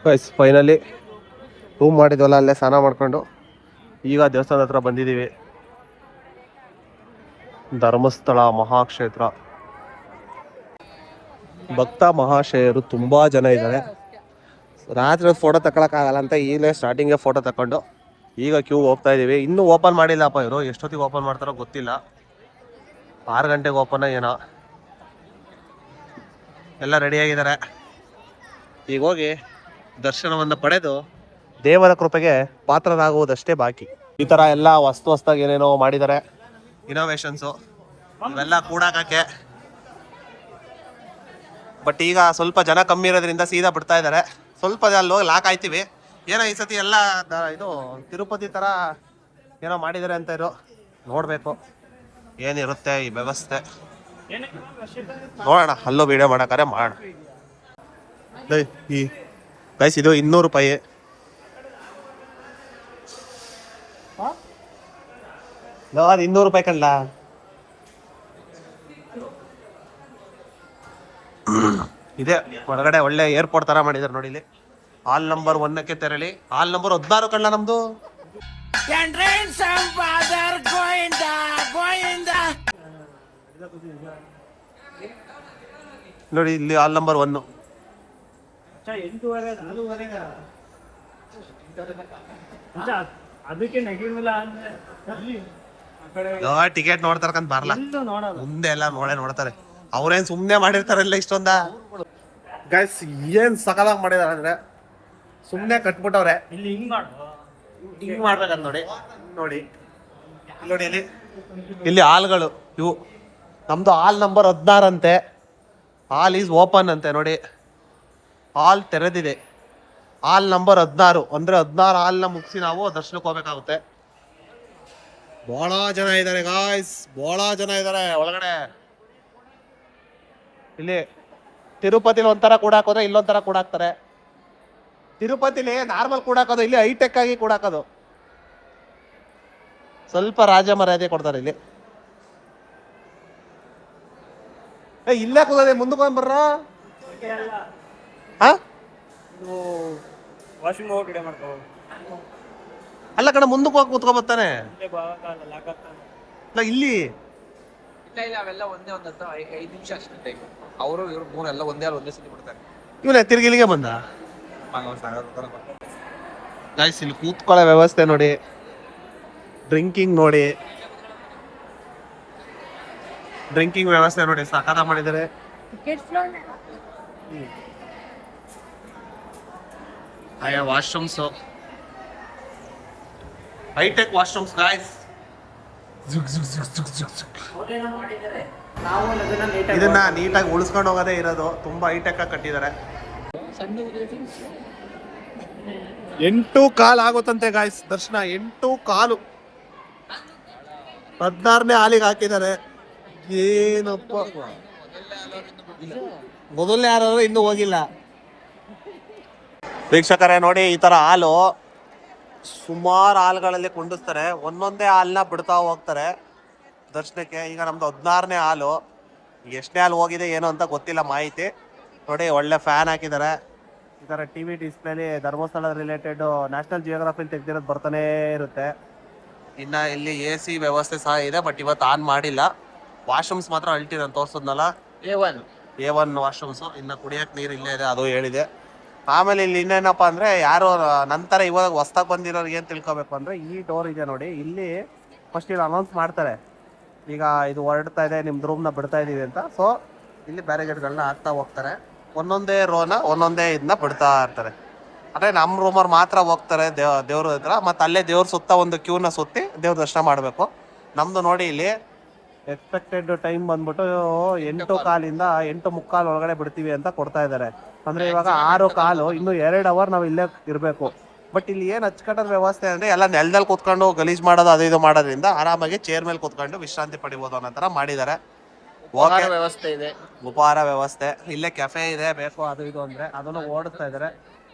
Guys finally room ಮಾಡಿದ್ವಲ್ಲ ಅಲ್ಲೇ ಸ್ನಾನ ಮಾಡ್ಕೊಂಡು ಈಗ ದೇವಸ್ಥಾನದ ಹತ್ರ ಬಂದಿದ್ದೀವಿ. ಧರ್ಮಸ್ಥಳ ಮಹಾಕ್ಷೇತ್ರ. ಭಕ್ತ ಮಹಾಶಯರು ತುಂಬಾ ಜನ ಇದ್ದಾರೆ. ರಾತ್ರಿ ಫೋಟೋ ತಗೊಳಕ್ಕಾಗಲ್ಲ ಅಂತ ಈಗಲೇ ಸ್ಟಾರ್ಟಿಂಗ್ಗೆ ಫೋಟೋ ತಗೊಂಡು ಈಗ ಕ್ಯೂ ಹೋಗ್ತಾ ಇದೀವಿ. ಇನ್ನೂ ಓಪನ್ ಮಾಡಿಲ್ಲಪ್ಪ ಇವರು, ಎಷ್ಟೊತ್ತಿಗೆ ಓಪನ್ ಮಾಡ್ತಾರೋ ಗೊತ್ತಿಲ್ಲ. 6 ಗಂಟೆಗೆ ಓಪನ್ ಏನೋ. ಎಲ್ಲ ರೆಡಿಯಾಗಿದ್ದಾರೆ. ಈಗ ಹೋಗಿ ದರ್ಶನವನ್ನು ಪಡೆದು ದೇವರ ಕೃಪೆಗೆ ಪಾತ್ರರಾಗುವುದಷ್ಟೇ ಬಾಕಿ. ಈ ತರ ಎಲ್ಲ ಹೊಸ್ದಾಗಿ ಏನೇನೋ ಮಾಡಿದ್ದಾರೆ, ಇನೋವೇಷನ್ಸು ಇವೆಲ್ಲ ಕೂಡಾಕಕ್ಕೆ. ಬಟ್ ಈಗ ಸ್ವಲ್ಪ ಜನ ಕಮ್ಮಿ ಇರೋದ್ರಿಂದ ಸೀದಾ ಬಿಡ್ತಾ ಇದ್ದಾರೆ. ಸ್ವಲ್ಪ ಅಲ್ಲಿ ಹೋಗಿ ಲಾಕ್ ಆಯ್ತೀವಿ. ಏನೋ ಈ ಸತಿ ಎಲ್ಲ ಇದು ತಿರುಪತಿ ತರ ಏನೋ ಮಾಡಿದ್ದಾರೆ ಅಂತ ಇರೋ, ನೋಡ್ಬೇಕು ಏನಿರುತ್ತೆ ಈ ವ್ಯವಸ್ಥೆ. ನೋಡೋಣ, ಅಲ್ಲೂ ವಿಡಿಯೋ ಮಾಡಕ್ಕಾರೆ ಮಾಡೋಣ. ಈ ಗೈಸ್ ಇದು 200 ರೂಪಾಯಿ. ಅದು 200 ರೂಪಾಯಿ ಕಣ್ಲ. ಇದೆ ಹೊರಗಡೆ ಒಳ್ಳೆ ಏರ್ಪೋರ್ಟ್ ತರ ಮಾಡಿದಾರೆ ನೋಡಿ. ಇಲ್ಲಿ ಹಾಲ್ ನಂಬರ್ 1ಕ್ಕೆ ತೆರಳಿ. ಹಾಲ್ ನಂಬರ್ 16 ಕಣ್ಲ ನಮ್ದು. ನೋಡಿ ಇಲ್ಲಿ ಹಾಲ್ ನಂಬರ್ 1. ಟಿಕೆಟ್ ನೋಡ್ತಾರಕಂತ ಬರಲ್ಲ, ಮುಂದೆ ಎಲ್ಲ ನೋಡ್ತಾರೆ. ಅವ್ರೇನ್ ಸುಮ್ನೆ ಮಾಡಿರ್ತಾರಲ್ಲ ಇಷ್ಟೊಂದ. ಗೈಸ್ ಏನ್ ಸಕಲಾಗಿ ಮಾಡಿದಾರೆ ಅಂದ್ರೆ ಸುಮ್ನೆ ಕಟ್ಬಿಟ್ಟವ್ರೆ. ಹಿಂಗ್ ಮಾಡ್ಬೇಕಂತ ನೋಡಿ. ನೋಡಿ ಇಲ್ಲಿ ಹಾಲ್ಗಳು ಇವು. ನಮ್ದು ಹಾಲ್ ನಂಬರ್ 16 ಅಂತೆ. ಹಾಲ್ ಈಸ್ ಓಪನ್ ಅಂತೆ ನೋಡಿ. ಹಾಲ್ ತೆರೆದಿದೆ. ಹಾಲ್ ನಂಬರ್ 16 ಅಂದ್ರೆ 16 ಹಾಲ್ನ ಮುಗಿಸಿ ನಾವು ದರ್ಶನಕ್ಕೆ ಹೋಗ್ಬೇಕಾಗುತ್ತೆ. ಬಹಳ ಜನ ಇದ್ದಾರೆ ಗಾಯ್ಸ್, ಬಹಳ ಜನ ಇದ್ದಾರೆ ಒಳಗಡೆ. ಇಲ್ಲಿ ತಿರುಪತಿಲಿ ಒಂಥರ ಕೂಡಾಕೋದ್ರೆ ಇಲ್ಲೊಂಥರ ಕೂಡಾಕ್ತಾರೆ. ತಿರುಪತಿಲಿ ನಾರ್ಮಲ್ ಕೂಡಾಕೋದು, ಇಲ್ಲಿ ಹೈಟೆಕ್ ಆಗಿ ಕೂಡಾಕೋದು. ಸ್ವಲ್ಪ ರಾಜ ಮರ್ಯಾದೆ ಕೊಡ್ತಾರೆ ಇಲ್ಲಿ. ಇಲ್ಲೇ ಕೂದದೆ ಮುಂದಕ್ಕೆ ಬರ್ರ. ಅಲ್ಲ ಕಣ, ಮುಂದಕ್ಕೆ ಹೋಗಿ ಕೂತ್ಕೊ ಬರ್ತಾನೆ ಇಲ್ಲಿ. ಅವೆಲ್ಲ ಒಂದೇ ಒಂದು 5 ನಿಮಿಷ ಅಷ್ಟೇ. ಅವರು ಇವ್ರು 3 ಎಲ್ಲ ಒಂದೇ ಸತಿ ಬಿಡ್ತಾರೆ. ಇವನೇ ತಿರ್ಗಿ ಇಲ್ಲಿಗೆ ಬಂದ. ಗೈಸ್ ಇಲ್ಲಿ ಕೂತ್ಕೊಳ್ಳೋ ವ್ಯವಸ್ಥೆ ನೋಡಿ, ಡ್ರಿಂಕಿಂಗ್ ನೋಡಿ, ಡ್ರಿಂಕಿಂಗ್ ವ್ಯವಸ್ಥೆ ನೋಡಿ ಸಖತ್ ಮಾಡಿದ್ದಾರೆ. Washrooms, hitech washrooms guys. ಇದನ್ನ ನೀಟಾಗಿ ಉಳಿಸ್ಕೊಂಡು ಹೋಗೋದೇ ಇರೋದು. ತುಂಬಾ ಹೈಟೆಕ್ ಆಗಿ ಕಟ್ಟಿದ್ದಾರೆ. 8:15 ಆಗುತ್ತಂತೆ ಗಾಯ್ಸ್ ದರ್ಶನ. 8:15. 16ನೇ ಹಾಲಿಗೆ ಹಾಕಿದ್ದಾರೆ. ಏನಪ್ಪ, ಮೊದಲನೇ ಯಾರು ಇನ್ನೂ ಹೋಗಿಲ್ಲ. ವೀಕ್ಷಕರೇ ನೋಡಿ, ಈ ತರ ಹಾಲು ಸುಮಾರು ಹಾಲ್ಗಳಲ್ಲಿ ಕುಂಡಿಸ್ತಾರೆ. ಒಂದೊಂದೇ ಹಾಲನ್ನ ಬಿಡ್ತಾ ಹೋಗ್ತಾರೆ ದರ್ಶನಕ್ಕೆ. ಈಗ ನಮ್ದು 16ನೇ ಹಾಲು. ಎಷ್ಟನೇ ಹಾಲು ಹೋಗಿದೆ ಏನೋ ಅಂತ ಗೊತ್ತಿಲ್ಲ ಮಾಹಿತಿ. ನೋಡಿ ಒಳ್ಳೆ ಫ್ಯಾನ್ ಹಾಕಿದ್ದಾರೆ. ಈ ಥರ ಟಿವಿ ಡಿಸ್ಪ್ಲೇಲಿ ಧರ್ಮಸ್ಥಳ ರಿಲೇಟೆಡ್ ನ್ಯಾಷನಲ್ ಜಿಯೋಗ್ರಫಿಲಿ ತೆಗ್ದಿರೋದು ಬರ್ತಾನೆ ಇರುತ್ತೆ. ಇನ್ನ ಇಲ್ಲಿ AC ವ್ಯವಸ್ಥೆ ಸಹ ಇದೆ, ಬಟ್ ಇವತ್ತು ಆನ್ ಮಾಡಿಲ್ಲ. ವಾಶ್ರೂಮ್ಸ್ ಮಾತ್ರ ಅಲ್ಟಿ ನಾನು ತೋರಿಸೋದ್ನಲ್ಲ, A1 ವಾಶ್ರೂಮ್ಸು. ಇನ್ನು ಕುಡಿಯೋಕೆ ನೀರು ಇಲ್ಲೇ ಇದೆ, ಅದು ಹೇಳಿದೆ. ಆಮೇಲೆ ಇಲ್ಲಿ ಇನ್ನೇನಪ್ಪ ಅಂದರೆ, ಯಾರು ನಂತರ ಇವಾಗ ಹೊಸ್ದಾಗಿ ಬಂದಿರೋರಿಗೆ ಏನು ತಿಳ್ಕೊಬೇಕು ಅಂದರೆ, ಈ ಡೋರ್ ಇದೆ ನೋಡಿ, ಇಲ್ಲಿ ಫಸ್ಟ್ ಇಲ್ಲಿ ಅನೌನ್ಸ್ ಮಾಡ್ತಾರೆ, ಈಗ ಇದು ಹೊರಡ್ತಾ ಇದೆ, ನಿಮ್ದು ರೂಮ್ನ ಬಿಡ್ತಾ ಇದೀವಿ ಅಂತ. ಸೊ ಇಲ್ಲಿ ಬ್ಯಾರಿಗೇಡ್ಗಳನ್ನ ಹಾಕ್ತಾ ಹೋಗ್ತಾರೆ. ಒಂದೊಂದೇ ರೋನ ಒಂದೊಂದೇ ಇದನ್ನ ಬಿಡ್ತಾ ಇರ್ತಾರೆ. ಅಂದರೆ ನಮ್ಮ ರೂಮವ್ರು ಮಾತ್ರ ಹೋಗ್ತಾರೆ ದೇವ್ರ ಹತ್ರ, ಮತ್ತು ಅಲ್ಲೇ ದೇವ್ರ ಸುತ್ತ ಒಂದು ಕ್ಯೂನ ಸುತ್ತಿ ದೇವ್ರ ದರ್ಶನ ಮಾಡಬೇಕು. ನಮ್ಮದು ನೋಡಿ ಇಲ್ಲಿ ಎಕ್ಸ್ಪೆಕ್ಟೆಡ್ ಟೈಮ್ ಬಂದ್ಬಿಟ್ಟು 8:15 8:45 ಒಳಗಡೆ ಬಿಡ್ತೀವಿ ಅಂತ ಕೊಡ್ತಾ ಇದ್ದಾರೆ. ಅಂದ್ರೆ ಇವಾಗ 6:15, ಇನ್ನು 2 ಅವರ್ ನಾವು ಇಲ್ಲೇ ಇರಬೇಕು. ಬಟ್ ಇಲ್ಲಿ ಏನು ಅಚ್ಚುಕಟ್ಟಾದ ವ್ಯವಸ್ಥೆ ಅಂದ್ರೆ ಎಲ್ಲ ನೆಲದಲ್ಲಿ ಕೂತ್ಕೊಂಡು ಗಲೀಜ್ ಮಾಡೋದು ಅದು ಇದು ಮಾಡೋದ್ರಿಂದ ಆರಾಮಾಗಿ ಚೇರ್ ಮೇಲೆ ಕೂತ್ಕೊಂಡು ವಿಶ್ರಾಂತಿ ಪಡಿಬೋದು ಅನ್ನೋ ತರ ಮಾಡಿದ್ದಾರೆ. ವ್ಯವಸ್ಥೆ ಇದೆ, ಉಪಹಾರ ವ್ಯವಸ್ಥೆ. ಇಲ್ಲೇ ಕೆಫೆ ಇದೆ, ಬೇಕು ಅದು ಇದು ಅಂದ್ರೆ ಅದನ್ನು ಓಡಿಸ್ತಾ ಇದ್ದಾರೆ.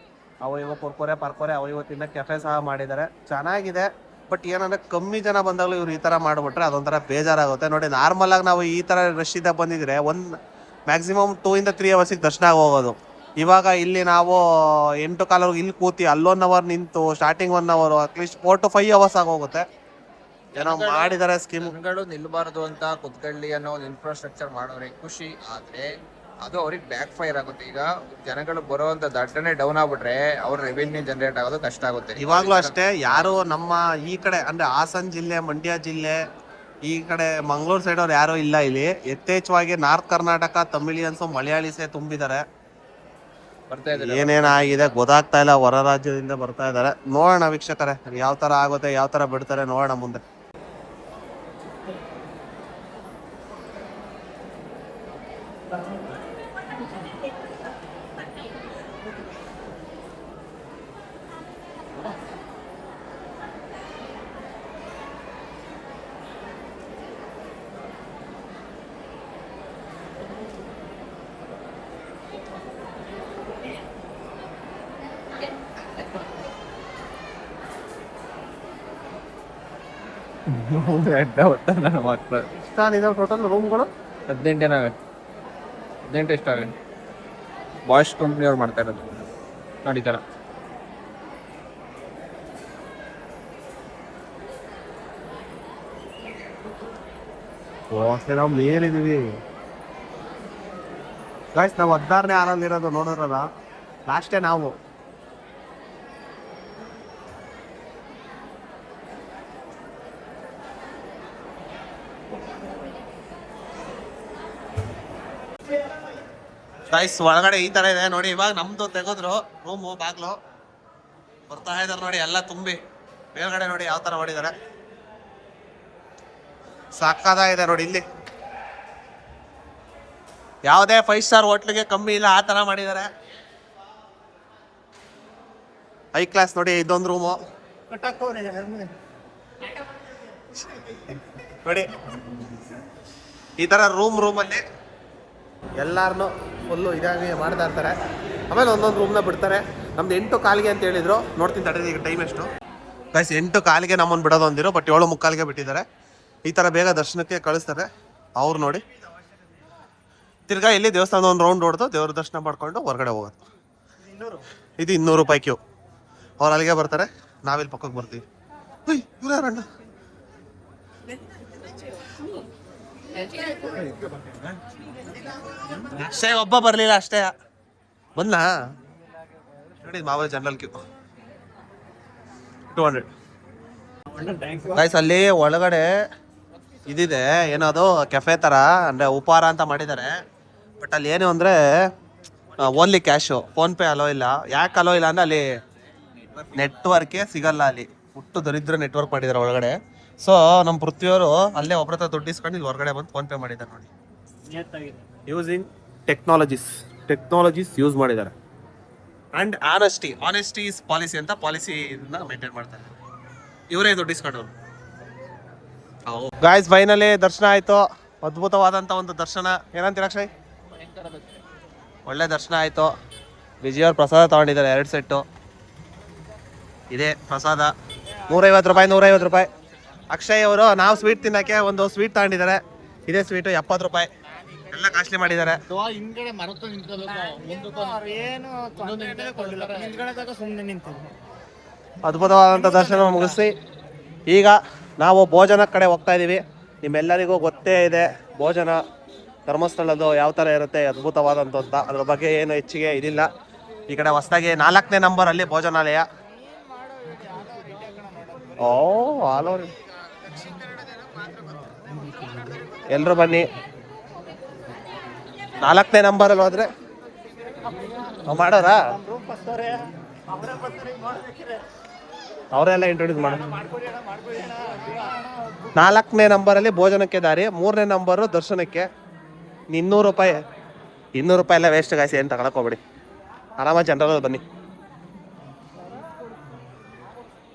ಅವು ಇವು ಕುರ್ಕುರೆ ಪರ್ಕುರೆ ಅವು ಇವು ತಿನ್ನೋ ಕೆಫೆ ಸಹ ಮಾಡಿದ್ದಾರೆ, ಚೆನ್ನಾಗಿದೆ. ಬಟ್ ಏನಂದ್ರೆ ಕಮ್ಮಿ ಜನ ಬಂದಾಗಲೂ ಇವ್ರು ಈ ತರ ಮಾಡ್ಬಿಟ್ರೆ ಅದೊಂಥರ ಬೇಜಾರಾಗುತ್ತೆ. ನೋಡಿ ನಾರ್ಮಲ್ ಆಗಿ ನಾವು ಈ ತರ ರಶ್ ಇದ್ದಾಗ ಬಂದಿದ್ರೆ ಮ್ಯಾಕ್ಸಿಮಮ್ 2 ಇಂದ 3 ಅವರ್ಸಿಗೆ ದರ್ಶನ ಹೋಗೋದು. ಇವಾಗ ಇಲ್ಲಿ ನಾವು 8 ಕಾಲವರೆಗೆ ಇಲ್ಲಿ ಕೂತಿ ಅಲ್ಲಿ 1 ಅವರ್ ನಿಂತು starting 1 hour at least 4 to 5 hours ಆಗೋಗುತ್ತೆ. ಏನೋ ಮಾಡಿದ್ದಾರೆ ಸ್ಕೀಮ್. ಜನಗಳು ನಿಲ್ಬಾರ್ದು ಅಂತ ಕುತ್ಕಳ್ಳಿ ಅನ್ನೋ ಒಂದು ಇನ್ಫ್ರಾಸ್ಟ್ರಕ್ಚರ್ ಮಾಡೋರಿಗೆ ಖುಷಿ, ಆದ್ರೆ ಅದು ಅವ್ರಿಗೆ ಬ್ಯಾಕ್ ಫೈರ್ ಆಗುತ್ತೆ. ಈಗ ಜನಗಳು ಬರುವಂತ ದಟ್ಟಣೆ ಡೌನ್ ಆಗ್ಬಿಟ್ರೆ ಅವ್ರ ರೆವಿನ್ಯೂ ಜನರೇಟ್ ಆಗೋದು ಕಷ್ಟ ಆಗುತ್ತೆ. ಇವಾಗ್ಲೂ ಅಷ್ಟೇ, ಯಾರು ನಮ್ಮ ಈ ಕಡೆ ಅಂದ್ರೆ ಹಾಸನ ಜಿಲ್ಲೆ, ಮಂಡ್ಯ ಜಿಲ್ಲೆ, ಈ ಕಡೆ ಮಂಗಳೂರು ಸೈಡ್ ಅವ್ರು ಯಾರು ಇಲ್ಲ. ಇಲ್ಲಿ ಯಥೇಚ್ಛವಾಗಿ ನಾರ್ತ್ ಕರ್ನಾಟಕ ತಮಿಳಿಯನ್ಸು ಮಲಯಾಳಿಸೇ ತುಂಬಿದ್ದಾರೆ. ಬರ್ತಾ ಇದ್ದಾರೆ. ಏನೇನಾಗಿದೆ ಗೊತ್ತಾಗ್ತಾ ಇಲ್ಲ, ಹೊರ ರಾಜ್ಯದಿಂದ ಬರ್ತಾ ಇದಾರೆ. ನೋಡೋಣ ವೀಕ್ಷಕರೇ ಯಾವ ತರ ಆಗುತ್ತೆ, ಯಾವ ತರ ಬಿಡ್ತಾರೆ ನೋಡೋಣ ಮುಂದೆ. ಟೋಟಲ್ ರೂಮ್ಗಳು 18 ಎಷ್ಟಾವೆ? ಬಾಯ್ಸ್ ಕಂಪ್ನಿ ಅವ್ರು ಮಾಡ್ತಾ ಇರೋದು ನೋಡಿ ಈ ಥರ. ನಾವು ಮೇಲಿದೀವಿ ಗಾಯ್ಸ್. ನಾವು 16ನೇ ಆರಲ್ಲಿರೋದು ನೋಡಿದ್ರಲ್ಲ, ಲಾಸ್ಟೇ ನಾವು. ಗಾಯ್ಸ್ ಒಳಗಡೆ ಈ ತರ ಇದೆ ನೋಡಿ. ಇವಾಗ ನಮ್ದು ತೆಗೆದ್ರು ರೂಮು ಬಾಗ್ಲು, ಬರ್ತಾ ಇದಾರೆ ನೋಡಿ ಎಲ್ಲ ತುಂಬಿ. ಮೇಲ್ಗಡೆ ನೋಡಿ ಯಾವ ತರ ಮಾಡಿದ್ದಾರೆ, ಸಾಕಾಗಿದೆ ನೋಡಿ. ಇಲ್ಲಿ ಯಾವುದೇ 5 ಸ್ಟಾರ್ ಹೋಟ್ಲಿಗೆ ಕಮ್ಮಿ ಇಲ್ಲ, ಆ ತರ ಮಾಡಿದ್ದಾರೆ. ಹೈ ಕ್ಲಾಸ್ ನೋಡಿ. ಇದೊಂದು ರೂಮು ನೋಡಿ, ಈ ತರ ರೂಮಲ್ಲಿ ಎಲ್ಲಾರನ್ನು ಫುಲ್ಲು ಇದಾಗಿ ಮಾಡ್ತಾ ಇರ್ತಾರೆ. ಆಮೇಲೆ ಒಂದೊಂದು ರೂಮ್ನ ಬಿಡ್ತಾರೆ. ನಮ್ದು 8 ಕಾಲಿಗೆ ಅಂತ ಹೇಳಿದ್ರು. ನೋಡ್ತೀನಿ ತಡೀರಿ ಈಗ ಟೈಮ್ ಎಷ್ಟು. ಗೈಸ್ 8 ಕಾಲಿಗೆ ನಮ್ಮನ್ನು ಬಿಡೋದು ಅಂದಿರೋ, ಬಟ್ 7 ಮುಕ್ಕಾಲಿಗೆ ಬಿಟ್ಟಿದ್ದಾರೆ. ಈ ಥರ ಬೇಗ ದರ್ಶನಕ್ಕೆ ಕಳಿಸ್ತಾರೆ ಅವ್ರು ನೋಡಿ. ತಿರ್ಗಾ ಇಲ್ಲಿ ದೇವಸ್ಥಾನದ ಒಂದು ರೌಂಡ್ ಹೊಡೆದು ದೇವ್ರ ದರ್ಶನ ಮಾಡ್ಕೊಂಡು ಹೊರಗಡೆ ಹೋಗೋದು. ಇದು 200 ರೂಪಾಯಿ ಕ್ಯೂ. ಅವ್ರು ಅಲ್ಲಿಗೆ ಬರ್ತಾರೆ, ನಾವಿಲ್ಲಿ ಪಕ್ಕಕ್ಕೆ ಬರ್ತೀವಿ. ಇವ್ರು ಯಾರಣ್ಣ? ಅಷ್ಟೇ, ಒಬ್ಬ ಬರ್ಲಿಲ್ಲ ಅಷ್ಟೇ. ಬಂದ್ಲಾ ನೋಡಿ, ಮಾಮೂಲಿ ಜನರಲ್ ಕ್ಯೂ 200. ಗೈಸ್ ಅಲ್ಲಿ ಒಳಗಡೆ ಇದಿದೆ, ಏನದು ಕೆಫೆ ತರ, ಅಂದ್ರೆ ಉಪಹಾರ ಅಂತ ಮಾಡಿದ್ದಾರೆ. ಬಟ್ ಅಲ್ಲಿ ಏನು ಅಂದ್ರೆ only cash, phone pay hello ಇಲ್ಲ. ಯಾಕೆ ಅಲೋ ಇಲ್ಲ ಅಂದ್ರೆ ಅಲ್ಲಿ ನೆಟ್ವರ್ಕೇ ಸಿಗಲ್ಲ. ಅಲ್ಲಿ ಹುಟ್ಟು ದರಿದ್ರ ನೆಟ್ವರ್ಕ್ ಮಾಡಿದ್ದಾರೆ ಒಳಗಡೆ. ಸೊ ನಮ್ಮ ಪೃಥ್ವಿಯವರು ಅಲ್ಲೇ ಒಬ್ಬರ ಹತ್ರ ದುಡ್ಡು ಇಸ್ಕೊಂಡು ಇಲ್ಲಿ ಹೊರಗಡೆ ಬಂದು ಫೋನ್ ಪೇ ಮಾಡಿದ್ದಾರೆ ನೋಡಿ. ಯೂಸಿಂಗ್ ಟೆಕ್ನಾಲಜೀಸ್ ಯೂಸ್ ಮಾಡಿದ್ದಾರೆ. ಅಂಡ್ ಆನೆಸ್ಟಿ ಇಸ್ ಪಾಲಿಸಿ ಅಂತ ಪಾಲಿಸಿನ ಮೇಂಟೈನ್ ಮಾಡ್ತಾರೆ. ಇವರೇ ದುಡ್ಡು ಇಸ್ಕೊಂಡವ್ರು. ಗಾಯ್ಸ್ ಫೈನಲಿ ದರ್ಶನ ಆಯ್ತು. ಅದ್ಭುತವಾದಂಥ ಒಂದು ದರ್ಶನ. ಏನಂತೀರ ಅಕ್ಷಯ್? ಒಳ್ಳೆ ದರ್ಶನ ಆಯ್ತು. ವಿಜಯವ್ರ ಪ್ರಸಾದ ತಗೊಂಡಿದ್ದಾರೆ 2 ಸೆಟ್ಟು. ಇದೇ ಪ್ರಸಾದ 150 ರೂಪಾಯಿ. ಅಕ್ಷಯ್ ಅವರು ನಾವು ಸ್ವೀಟ್ ತಿನ್ನಕ್ಕೆ ಒಂದು ಸ್ವೀಟ್ ತಗೊಂಡಿದ್ದಾರೆ. ಇದೇ ಸ್ವೀಟು 70 ರೂಪಾಯಿ. ಎಲ್ಲ ಕಾಸ್ಟ್ಲಿ ಮಾಡಿದ್ದಾರೆ. ಅದ್ಭುತವಾದಂಥ ದರ್ಶನ ಮುಗಿಸಿ ಈಗ ನಾವು ಭೋಜನ ಕಡೆ ಹೋಗ್ತಾ ಇದ್ದೀವಿ. ನಿಮ್ಮೆಲ್ಲರಿಗೂ ಗೊತ್ತೇ ಇದೆ ಭೋಜನ ಧರ್ಮಸ್ಥಳದ್ದು ಯಾವ ಥರ ಇರುತ್ತೆ, ಅದ್ಭುತವಾದಂಥ ಅಂತ. ಅದ್ರ ಬಗ್ಗೆ ಏನು ಹೆಚ್ಚಿಗೆ ಇದಿಲ್ಲ. ಈ ಕಡೆ ಹೊಸದಾಗಿ 4ನೇ ನಂಬರಲ್ಲಿ ಭೋಜನಾಲಯ. ಆಲ್ ಓವರ್ ಎಲ್ಲರೂ ಬನ್ನಿ. 4ನೇ ನಂಬರಲ್ಲಿ ಹೋದ್ರೆ ಮಾಡೋರಾ, ಅವರೆಲ್ಲ ಇಂಟ್ರೊಡ್ಯೂಸ್ ಮಾಡೋದು. 4ನೇ ನಂಬರಲ್ಲಿ ಭೋಜನಕ್ಕೆ ದಾರಿ, 3ನೇ ನಂಬರು ದರ್ಶನಕ್ಕೆ. 200 ರೂಪಾಯಿ. 200 ರೂಪಾಯಿ ಎಲ್ಲ ವೇಸ್ಟ್ ಗಾಯ್ಸಿ, ಏನು ತಗೊಳಕ್ ಹೋಗ್ಬೇಡಿ. ಆರಾಮಾಗಿ ಜನರಲ್ಲಿ ಬನ್ನಿ.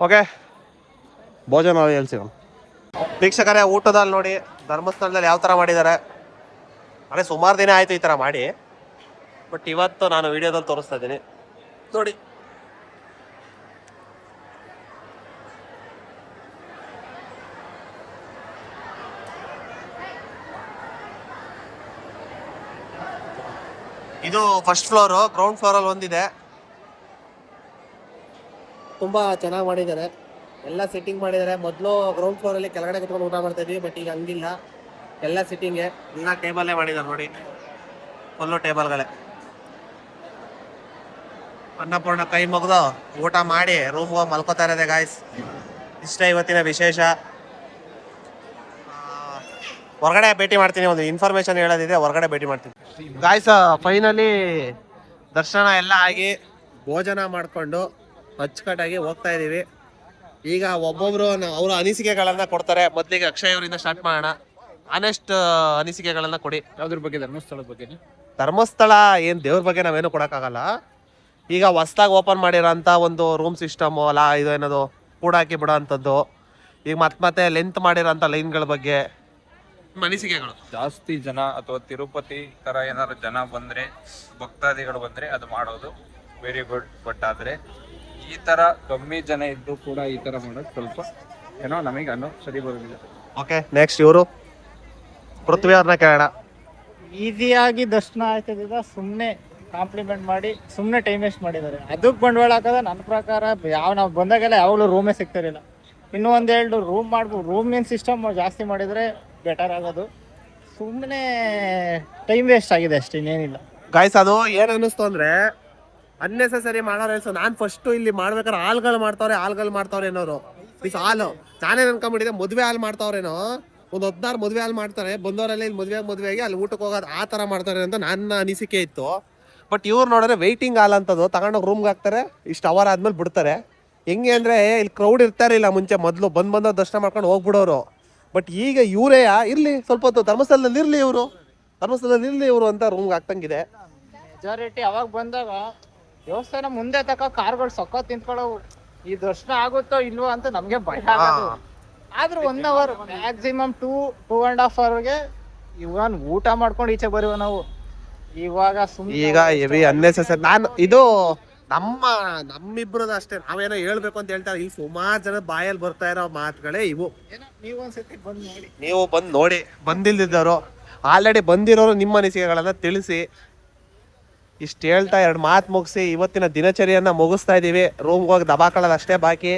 ಓಕೆ, ಭೋಜನಾಲಯಲ್ಲಿ ಸಿಗೋಣ. ವೀಕ್ಷಕರೇ, ಊಟದಲ್ಲಿ ನೋಡಿ ಧರ್ಮಸ್ಥಳದಲ್ಲಿ ಯಾವ ಥರ ಮಾಡಿದ್ದಾರೆ. ಅಂದರೆ ಸುಮಾರು ದಿನ ಆಯಿತು ಈ ಥರ ಮಾಡಿ, ಬಟ್ ಇವತ್ತು ನಾನು ವಿಡಿಯೋದಲ್ಲಿ ತೋರಿಸ್ತಾ ಇದ್ದೀನಿ ನೋಡಿ. ಇದು ಫಸ್ಟ್ ಫ್ಲೋರು, ಗ್ರೌಂಡ್ ಫ್ಲೋರಲ್ಲಿ ಒಂದಿದೆ. ತುಂಬ ಚೆನ್ನಾಗಿ ಮಾಡಿದ್ದಾರೆ, ಎಲ್ಲ ಸೆಟ್ಟಿಂಗ್ ಮಾಡಿದ್ದಾರೆ. ಮೊದಲು ಗ್ರೌಂಡ್ ಫ್ಲೋರಲ್ಲಿ ಕೆಳಗಡೆ ಕುತ್ಕೊಂಡು ಊಟ ಮಾಡ್ತಾ ಇದ್ವಿ, ಬಟ್ ಈಗ ಹಂಗಿಲ್ಲ, ಎಲ್ಲ ಸಿಟ್ಟಿಂಗೆ, ಎಲ್ಲ ಟೇಬಲ್ಲೇ ಮಾಡಿದ್ದಾರೆ ನೋಡಿ, ಫುಲ್ಲು ಟೇಬಲ್ಗಳೇ. ಅನ್ನಪೂರ್ಣ ಕೈ ಮುಗ್ದು ಊಟ ಮಾಡಿ ರೂಮ್ಗೆ ಹೋಗಿ ಮಲ್ಕೋತಾ ಇರೋದೆ ಗಾಯ್ಸ್. ಇಷ್ಟೇ ಇವತ್ತಿನ ವಿಶೇಷ. ಹೊರಗಡೆ ಭೇಟಿ ಮಾಡ್ತೀನಿ, ಒಂದು ಇನ್ಫಾರ್ಮೇಶನ್ ಹೇಳೋದಿದೆ, ಹೊರಗಡೆ ಭೇಟಿ ಮಾಡ್ತೀನಿ ಗಾಯ್ಸ್. ಫೈನಲಿ ದರ್ಶನ ಎಲ್ಲ ಆಗಿ ಭೋಜನ ಮಾಡಿಕೊಂಡು ಅಚ್ಚುಕಟ್ಟಾಗಿ ಹೋಗ್ತಾ ಇದ್ದೀವಿ. ಈಗ ಒಬ್ಬೊಬ್ರು ಅವರ ಅನಿಸಿಕೆಗಳನ್ನ ಕೊಡ್ತಾರೆ. ಮೊದಲಿಗೆ ಅಕ್ಷಯ್ ಅವರಿಂದ ಸ್ಟಾರ್ಟ್ ಮಾಡೋಣ. ಆನೆಸ್ಟ್ ಅನಿಸಿಕೆಗಳನ್ನ ಕೊಡಿ. ಯಾವ್ದ್ರ ಬಗ್ಗೆ? ಧರ್ಮಸ್ಥಳದ ಬಗ್ಗೆ. ಧರ್ಮಸ್ಥಳ ಏನು ದೇವ್ರ ಬಗ್ಗೆ ನಾವೇನು ಕೊಡೋಕ್ಕಾಗಲ್ಲ. ಈಗ ಹೊಸ್ದಾಗಿ ಓಪನ್ ಮಾಡಿರೋಂಥ ಒಂದು ರೂಮ್ ಸಿಸ್ಟಮು ಅಲ್ಲ, ಇದು ಏನದು ಕೂಡಾಕಿ ಬಿಡೋ ಅಂಥದ್ದು. ಈಗ ಮತ್ತೆ ಲೆಂತ್ ಮಾಡಿರೋಂಥ ಲೈನ್ಗಳ ಬಗ್ಗೆ ಅನಿಸಿಕೆಗಳು. ಜಾಸ್ತಿ ಜನ ಅಥವಾ ತಿರುಪತಿ ತರ ಏನಾದ್ರು ಜನ ಬಂದ್ರೆ, ಭಕ್ತಾದಿಗಳು ಬಂದ್ರೆ ಅದು ಮಾಡೋದು ವೆರಿ ಗುಡ್. ಬಟ್ ಆದ್ರೆ ಈ ತರ ಕಮ್ಮಿ ಜನ ಇದ್ದು ಕೂಡ ಈ ತರ ಮಾಡೋದು ಸ್ವಲ್ಪ ಏನೋ ನಮಗೆ ಸರಿ ಬರೋದಿಲ್ಲ. ಓಕೆ, ನೆಕ್ಸ್ಟ್ ಇವರು ಪೃಥ್ವಿ ಅವ್ರನ್ನ ಕೇಳೋಣ. ಈಸಿಯಾಗಿ ದರ್ಶನ ಆಯ್ತದ, ಸುಮ್ಮನೆ ಕಾಂಪ್ಲಿಮೆಂಟ್ ಮಾಡಿ ಸುಮ್ಮನೆ ಟೈಮ್ ವೇಸ್ಟ್ ಮಾಡಿದ್ದಾರೆ. ಅದಕ್ಕೆ ಬಂಡವಾಳ ಹಾಕೋದ ನನ್ನ ಪ್ರಕಾರ. ನಾವು ಬಂದಾಗೆಲ್ಲ ಯಾವಾಗಲೂ ರೂಮೇ ಸಿಗ್ತಿರಲಿಲ್ಲ. ಇನ್ನೂ ಒಂದೆರಡು ರೂಮ್ ಮಾಡ್ಬೋದು. ರೂಮಿನ ಸಿಸ್ಟಮ್ ಜಾಸ್ತಿ ಮಾಡಿದರೆ ಬೆಟರ್ ಆಗೋದು. ಸುಮ್ಮನೆ ಟೈಮ್ ವೇಸ್ಟ್ ಆಗಿದೆ ಅಷ್ಟೇ, ಇನ್ನೇನಿಲ್ಲ ಗಾಯ್ಸ್. ಅದು ಏನು ಅನ್ನಿಸ್ತು ಅಂದರೆ ಅನ್ನೆಸೆಸರಿ ಮಾಡೋರು. ಸೊ ನಾನು ಫಸ್ಟು ಇಲ್ಲಿ ಮಾಡ್ಬೇಕಾದ್ರೆ ಹಾಲ್ಗಳು ಮಾಡ್ತಾವ್ರೆ ಅನ್ನೋರು. ಮೀನ್ಸ್ ಹಾಲು ನಾನೇನು ಅನ್ಕೊಂಬಿಟ್ಟಿದ್ದೆ ಮದುವೆ ಹಾಲು ಮಾಡ್ತಾವ್ರೇನೋ, ಒಂದು 16 ಮದುವೆ ಹಾಲು ಮಾಡ್ತಾರೆ, ಬಂದವರೆಲ್ಲ ಇಲ್ಲಿ ಮದುವೆಗೆ ಅಲ್ಲಿ ಊಟಕ್ಕೆ ಹೋಗೋದು ಆ ಥರ ಮಾಡ್ತಾರೆ ಅಂತ ನನ್ನ ಅನಿಸಿಕೆ ಇತ್ತು. ಬಟ್ ಇವ್ರು ನೋಡಿದ್ರೆ ವೆಯ್ಟಿಂಗ್ ಹಾಲ್ ಅಂತದ್ದು ತಗೊಂಡೋಗಿ ರೂಮ್ಗೆ ಹಾಕ್ತಾರೆ, ಇಷ್ಟು ಅವರ್ ಆದ್ಮೇಲೆ ಬಿಡ್ತಾರೆ. ಹೆಂಗೆ ಅಂದರೆ ಇಲ್ಲಿ ಕ್ರೌಡ್ ಇರ್ತಾರೆ ಇಲ್ಲ, ಮುಂಚೆ ಮೊದಲು ಬಂದೋ ದರ್ಶನ ಮಾಡ್ಕೊಂಡು ಹೋಗ್ಬಿಡೋರು. ಬಟ್ ಈಗ ಇವರೇ ಇರಲಿ ಸ್ವಲ್ಪ ಹೊತ್ತು ಧರ್ಮಸ್ಥಳದಲ್ಲಿ ಇರಲಿ ಇವರು ಅಂತ ರೂಮ್ಗೆ ಹಾಕ್ತಂಗಿದೆ. ಮೆಜಾರಿಟಿ ಅವಾಗ ಬಂದಾಗ ದೇವಸ್ಥಾನ ಮುಂದೆ ತಕ್ಕ ಕಾರ್ಗಳು ಸೊಕ್ಕ ತಿಂತ್ಕೊಳ್ಳೋವು. ಈ ದರ್ಶನ ಆಗುತ್ತೋ ಇಲ್ವೋ ಅಂತ ನಮಗೆ ಭಯ ಆಗೋದು. ಆದ್ರೂ 1 ಅವರ್ ಮ್ಯಾಕ್ಸಿಮಮ್ 2.5 ಅವರ್ಗೆ ಇವಾಗ ಊಟ ಮಾಡ್ಕೊಂಡು ಈಚೆ ಬರುವ ನಾವು. ಇವಾಗ ಈಗ ಹೆವಿ ಅನ್ನೆಸೆಸರಿ. ನಾನು ಇದು ನಮ್ಮಿಬ್ರದ ಅಷ್ಟೇ, ನಾವೇನೋ ಹೇಳ್ಬೇಕು ಅಂತ ಹೇಳ್ತಾರೆ. ಇಲ್ಲಿ ಸುಮಾರು ಜನ ಬಾಯಲ್ಲಿ ಬರ್ತಾ ಇರೋ ಮಾತುಗಳೇ ಇವು. ನೀವೊಂದ್ಸತಿ ಬಂದು ನೋಡಿ, ನೀವು ಬಂದು ನೋಡಿ. ಬಂದಿಲ್ದಿದ್ದವರು, ಆಲ್ರೆಡಿ ಬಂದಿರೋರು ನಿಮ್ಮ ಅನಿಸಿಕೆಗಳನ್ನ ತಿಳಿಸಿ. ಇಷ್ಟು ಹೇಳ್ತಾ 2 ಮಾತು ಮುಗಿಸಿ ಇವತ್ತಿನ ದಿನಚರಿಯನ್ನ ಮುಗಿಸ್ತಾ ಇದ್ದೀವಿ. ರೂಮ್ಗೆ ಹೋಗಿ ದಬಾಕೊಳ್ಳೋದು ಅಷ್ಟೇ ಬಾಕಿ.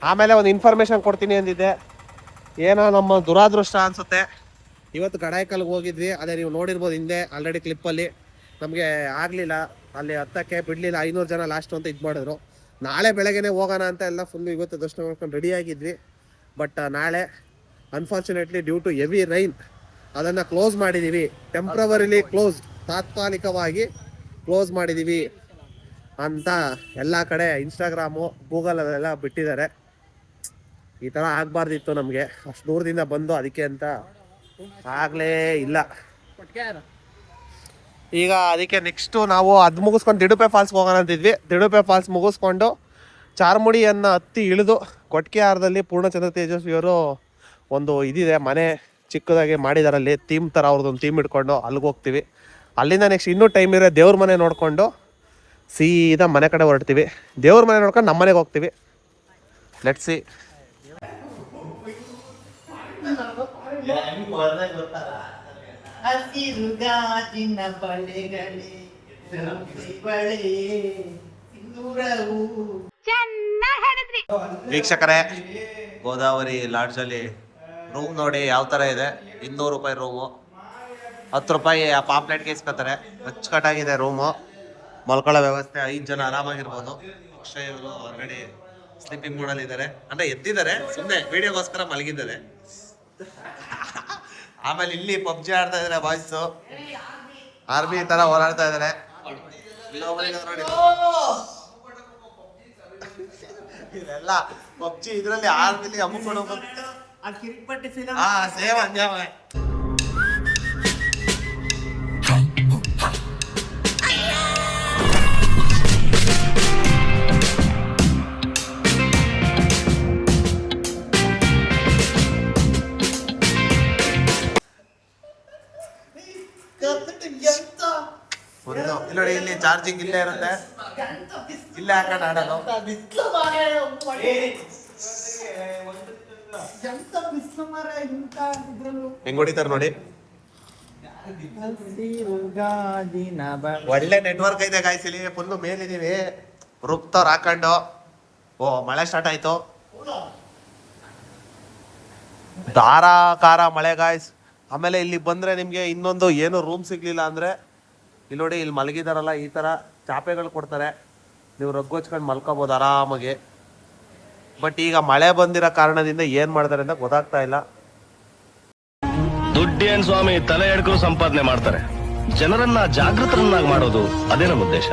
ಆಮೇಲೆ ಒಂದು ಇನ್ಫಾರ್ಮೇಶನ್ ಕೊಡ್ತೀನಿ ಅಂದಿದ್ದೆ, ಏನೋ ನಮ್ಮ ದುರಾದೃಷ್ಟ ಅನ್ಸುತ್ತೆ. ಇವತ್ತು ಗಡಾಯ್ಕಲ್ಗೆ ಹೋಗಿದ್ವಿ, ಅದೇ ನೀವು ನೋಡಿರ್ಬೋದು ಹಿಂದೆ ಆಲ್ರೆಡಿ ಕ್ಲಿಪ್ಪಲ್ಲಿ. ನಮಗೆ ಆಗಲಿಲ್ಲ, ಅಲ್ಲಿ ಹತ್ತಕ್ಕೆ ಬಿಡಲಿಲ್ಲ. 500 ಜನ ಲಾಸ್ಟ್ ಅಂತ ಇದು ಮಾಡಿದ್ರು. ನಾಳೆ ಬೆಳಗ್ಗೆನೇ ಹೋಗೋಣ ಅಂತ ಎಲ್ಲ ಫುಲ್ಲು ಇವತ್ತು ದರ್ಶನ ಮಾಡ್ಕೊಂಡು ರೆಡಿ ಆಗಿದ್ವಿ. ಬಟ್ ನಾಳೆ unfortunately due to heavy rain ಅದನ್ನು ಕ್ಲೋಸ್ ಮಾಡಿದ್ದೀವಿ. ಟೆಂಪ್ರವರಿಲಿ ಕ್ಲೋಸ್, ತಾತ್ಕಾಲಿಕವಾಗಿ ಕ್ಲೋಸ್ ಮಾಡಿದ್ದೀವಿ ಅಂತ ಎಲ್ಲ ಕಡೆ ಇನ್ಸ್ಟಾಗ್ರಾಮು ಗೂಗಲಲ್ಲೆಲ್ಲ ಬಿಟ್ಟಿದ್ದಾರೆ. ಈ ಥರ ಆಗಬಾರ್ದಿತ್ತು ನಮಗೆ. ಅಷ್ಟು ದೂರದಿಂದ ಬಂದು ಅದಕ್ಕೆ ಅಂತ ಆಗಲೇ ಇಲ್ಲ. ಈಗ ಅದಕ್ಕೆ ನೆಕ್ಸ್ಟು ನಾವು ಅದು ಮುಗಿಸ್ಕೊಂಡು ದಿಡುಪೆ ಫಾಲ್ಸ್ಗೆ ಹೋಗೋಣ ಅಂತಿದ್ವಿ. ದಿಡುಪೆ ಫಾಲ್ಸ್ ಮುಗಿಸ್ಕೊಂಡು ಚಾರ್ಮುಡಿಯನ್ನು ಹತ್ತಿ ಇಳಿದು ಕೊಟ್ಕೆಹಾರದಲ್ಲಿ ಪೂರ್ಣಚಂದ್ರ ತೇಜಸ್ವಿಯವರು ಒಂದು ಇದಿದೆ, ಮನೆ ಚಿಕ್ಕದಾಗಿ ಮಾಡಿದ್ದಾರೆ. ಅಲ್ಲಿ ಥೀಮ್ ಥರ ಅವ್ರದ್ದೊಂದು ಥೀಮ್ ಇಟ್ಕೊಂಡು ಅಲ್ಲಿಗೆ ಹೋಗ್ತೀವಿ. ಅಲ್ಲಿಂದ ನೆಕ್ಸ್ಟ್ ಇನ್ನೂ ಟೈಮ್ ಇರೋ ದೇವ್ರ ಮನೆ ನೋಡಿಕೊಂಡು ಸೀದಾ ಮನೆ ಕಡೆ ಹೊರಡ್ತೀವಿ. ದೇವ್ರ ಮನೆ ನೋಡ್ಕೊಂಡು ನಮ್ಮ ಮನೆಗೆ ಹೋಗ್ತೀವಿ. Let's see. ವೀಕ್ಷಕರೇ, ಗೋದಾವರಿ ಲಾಡ್ಜಲ್ಲಿ ರೂಮ್ ನೋಡಿ ಯಾವ ಥರ ಇದೆ. 200 ರೂಪಾಯಿ ರೂಮು, 10 ರೂಪಾಯಿ ಆ ಪಾಂಪ್ಲೆಟ್ಗೆ ಇಸ್ಕೊತಾರೆ. ಅಚ್ಚುಕಟ್ಟಾಗಿದೆ ರೂಮು, ಮಲ್ಕೊಳ್ಳೋ ವ್ಯವಸ್ಥೆ. 5 ಜನ ಆರಾಮಾಗಿರ್ಬೋದು. ಅಕ್ಷಯ್ ಅವರು ಆಲ್ರೆಡಿ ಸ್ಲೀಪಿಂಗ್ ಮೂಡಲ್ಲಿ ಇದ್ದಾರೆ, ಅಂದರೆ ಎದ್ದಿದ್ದಾರೆ, ಸುಮ್ಮನೆ ವಿಡಿಯೋಗೋಸ್ಕರ ಮಲಗಿದ್ದಾರೆ. ಆಮೇಲೆ ಇಲ್ಲಿ ಪಬ್ಜಿ ಆಡ್ತಾ ಇದ್ದಾರೆ ಬಾಯ್ಸು, ಆರ್ಮಿ ಥರ ಓಡಾಡ್ತಾ ಇದ್ದಾರೆ. ಇದೆಲ್ಲ ಪಬ್ಜಿ, ಇದರಲ್ಲಿ ಆರ್ಮಿಲಿ ಅಮ್ಮಿಕೊಂಡು ಸೇವ್ ಹಂಗೆ. ನೋಡಿ ಇಲ್ಲಿ ಚಾರ್ಜಿಂಗ್ ಇಲ್ಲೇ ಇರುತ್ತೆ, ಇಲ್ಲೇ ಹಾಕೊಂಡು ಆಡೋದು. ಹೆಂಗ್ ಹೊಡಿತಾರೆ ನೋಡಿ. ಒಳ್ಳೆ ನೆಟ್ವರ್ಕ್ ಐತೆ ಗಾಯ್ಸ್ ಇಲ್ಲಿ, ಫುಲ್ ಮೇಲಿದೀವಿ, ರುಕ್ತವ್ರು ಹಾಕೊಂಡು. ಓ ಮಳೆ ಸ್ಟಾರ್ಟ್ ಆಯ್ತು, ಧಾರಾಕಾರ ಮಳೆ ಗಾಯ್ಸ್. ಆಮೇಲೆ ಇಲ್ಲಿ ಬಂದ್ರೆ ನಿಮ್ಗೆ ಇನ್ನೊಂದು ಏನು ರೂಮ್ ಸಿಗ್ಲಿಲ್ಲ ಅಂದ್ರೆ ಇಲ್ಲಿ ನೋಡಿ, ಇಲ್ಲಿ ಮಲಗಿದಾರಲ್ಲ ಈ ತರ ಚಾಪೆಗಳು ಕೊಡ್ತಾರೆ, ನೀವು ರಗ್ಗೋಚ್ಕೊಂಡು ಮಲ್ಕೋಬಹುದು ಆರಾಮಾಗಿ. ಬಟ್ ಈಗ ಮಳೆ ಬಂದಿರೋ ಕಾರಣದಿಂದ ಏನ್ ಮಾಡ್ತಾರೆ ಅಂತ ಗೊತ್ತಾಗ್ತಾ ಇಲ್ಲ. ದುಡ್ಡೇನ್ ಸ್ವಾಮಿ ತಲೆ ಎಡ್ಕೊಂಡು ಸಂಪಾದನೆ ಮಾಡ್ತಾರೆ, ಜನರನ್ನ ಜಾಗೃತರನ್ನಾಗಿ ಮಾಡೋದು ಅದೇ ನಮ್ಮ ಉದ್ದೇಶ.